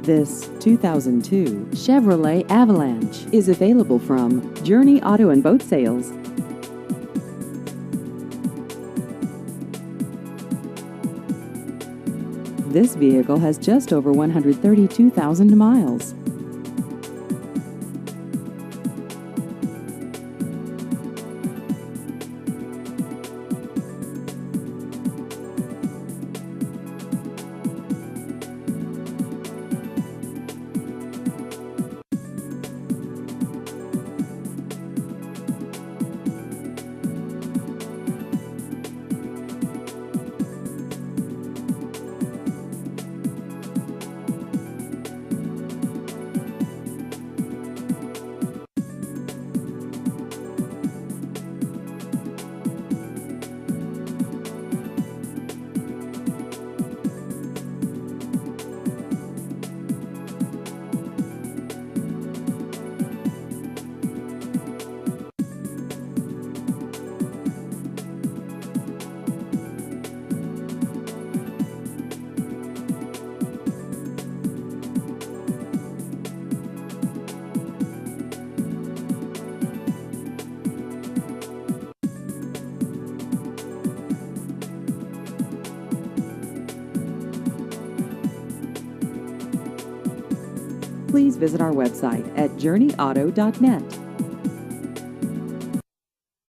This 2002 Chevrolet Avalanche is available from Journey Auto and Boat Sales. This vehicle has just over 132,000 miles. Please visit our website at journeyauto.net.